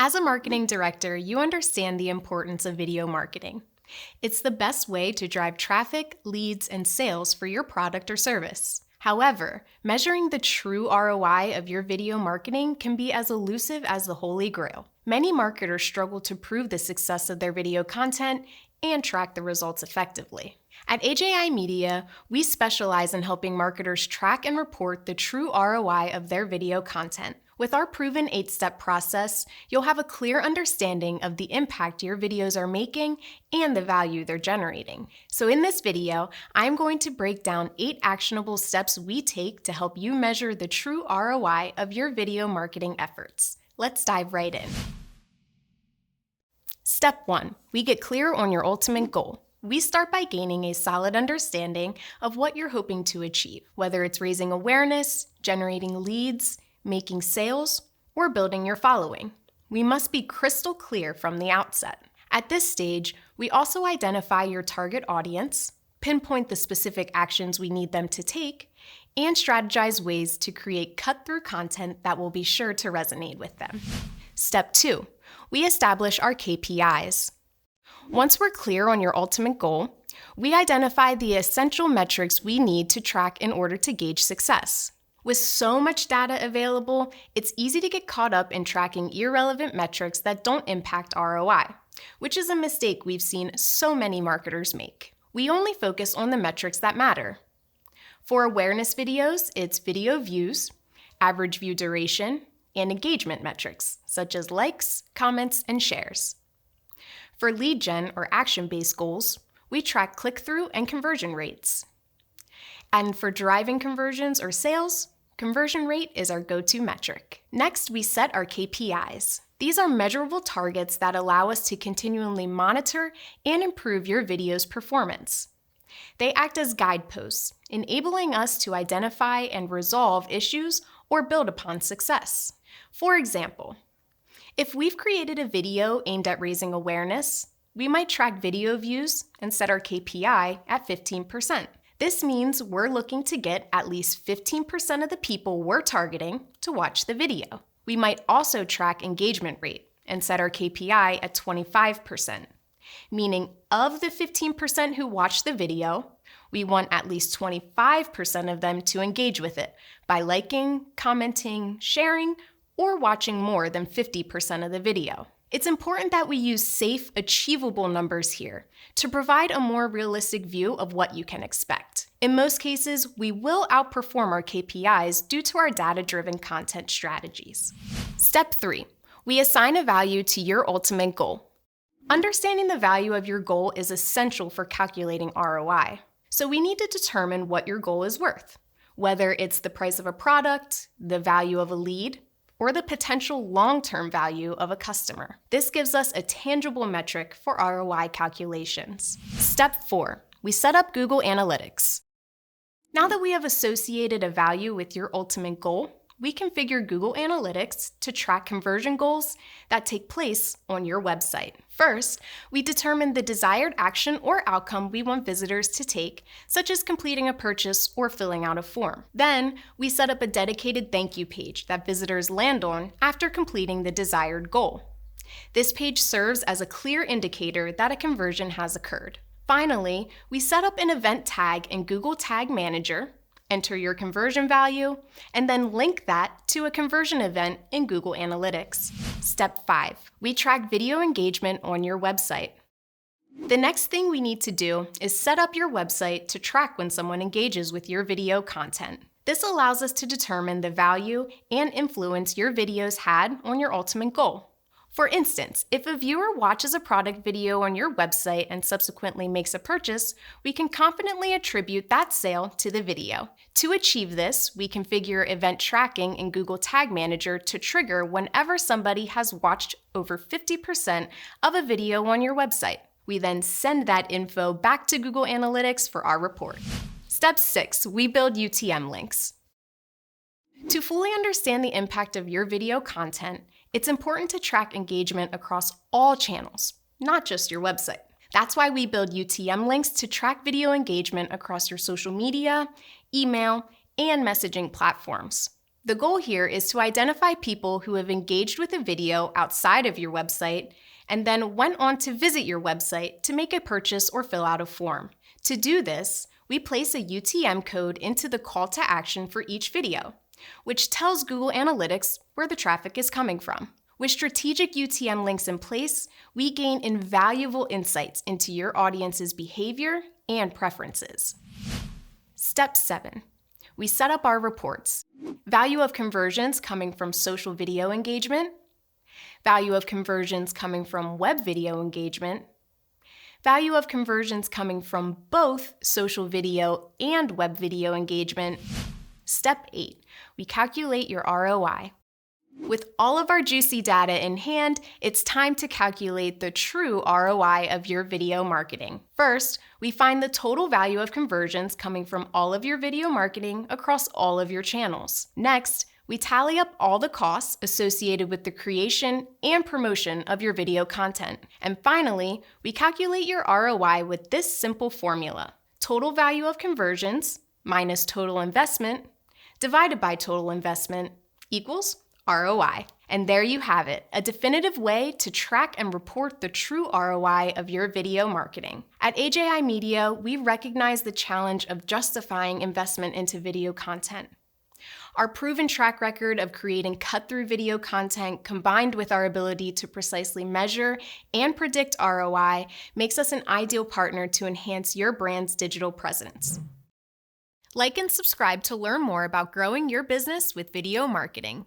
As a marketing director, you understand the importance of video marketing. It's the best way to drive traffic, leads, and sales for your product or service. However, measuring the true ROI of your video marketing can be as elusive as the Holy Grail. Many marketers struggle to prove the success of their video content and track the results effectively. At AJI Media, we specialize in helping marketers track and report the true ROI of their video content. With our proven 8-step process, you'll have a clear understanding of the impact your videos are making and the value they're generating. So in this video, I'm going to break down 8 actionable steps we take to help you measure the true ROI of your video marketing efforts. Let's dive right in. Step 1, we get clear on your ultimate goal. We start by gaining a solid understanding of what you're hoping to achieve, whether it's raising awareness, generating leads, making sales, or building your following. We must be crystal clear from the outset. At this stage, we also identify your target audience, pinpoint the specific actions we need them to take, and strategize ways to create cut-through content that will be sure to resonate with them. Step 2, we establish our KPIs. Once we're clear on your ultimate goal, we identify the essential metrics we need to track in order to gauge success. With so much data available, it's easy to get caught up in tracking irrelevant metrics that don't impact ROI, which is a mistake we've seen so many marketers make. We only focus on the metrics that matter. For awareness videos, it's video views, average view duration, and engagement metrics, such as likes, comments, and shares. For lead gen or action-based goals, we track click-through and conversion rates. And for driving conversions or sales, conversion rate is our go-to metric. Next, we set our KPIs. These are measurable targets that allow us to continually monitor and improve your video's performance. They act as guideposts, enabling us to identify and resolve issues or build upon success. For example, if we've created a video aimed at raising awareness, we might track video views and set our KPI at 15%. This means we're looking to get at least 15% of the people we're targeting to watch the video. We might also track engagement rate and set our KPI at 25%, meaning of the 15% who watch the video, we want at least 25% of them to engage with it by liking, commenting, sharing, or watching more than 50% of the video. It's important that we use safe, achievable numbers here to provide a more realistic view of what you can expect. In most cases, we will outperform our KPIs due to our data-driven content strategies. Step 3, we assign a value to your ultimate goal. Understanding the value of your goal is essential for calculating ROI. So we need to determine what your goal is worth, whether it's the price of a product, the value of a lead, or the potential long-term value of a customer. This gives us a tangible metric for ROI calculations. Step 4, we set up Google Analytics. Now that we have associated a value with your ultimate goal, we configure Google Analytics to track conversion goals that take place on your website. First, we determine the desired action or outcome we want visitors to take, such as completing a purchase or filling out a form. Then, we set up a dedicated thank you page that visitors land on after completing the desired goal. This page serves as a clear indicator that a conversion has occurred. Finally, we set up an event tag in Google Tag Manager, enter your conversion value, and then link that to a conversion event in Google Analytics. Step 5, we track video engagement on your website. The next thing we need to do is set up your website to track when someone engages with your video content. This allows us to determine the value and influence your videos had on your ultimate goal. For instance, if a viewer watches a product video on your website and subsequently makes a purchase, we can confidently attribute that sale to the video. To achieve this, we configure event tracking in Google Tag Manager to trigger whenever somebody has watched over 50% of a video on your website. We then send that info back to Google Analytics for our report. Step 6, we build UTM links. To fully understand the impact of your video content, it's important to track engagement across all channels, not just your website. That's why we build UTM links to track video engagement across your social media, email, and messaging platforms. The goal here is to identify people who have engaged with a video outside of your website and then went on to visit your website to make a purchase or fill out a form. To do this, we place a UTM code into the call to action for each video, which tells Google Analytics where the traffic is coming from. With strategic UTM links in place, we gain invaluable insights into your audience's behavior and preferences. Step 7. We set up our reports. Value of conversions coming from social video engagement, value of conversions coming from web video engagement, value of conversions coming from both social video and web video engagement. Step 8, we calculate your ROI. With all of our juicy data in hand, it's time to calculate the true ROI of your video marketing. First, we find the total value of conversions coming from all of your video marketing across all of your channels. Next, we tally up all the costs associated with the creation and promotion of your video content. And finally, we calculate your ROI with this simple formula: total value of conversions minus total investment divided by total investment equals ROI. And there you have it, a definitive way to track and report the true ROI of your video marketing. At AJI Media, we recognize the challenge of justifying investment into video content. Our proven track record of creating cut-through video content combined with our ability to precisely measure and predict ROI makes us an ideal partner to enhance your brand's digital presence. Like and subscribe to learn more about growing your business with video marketing.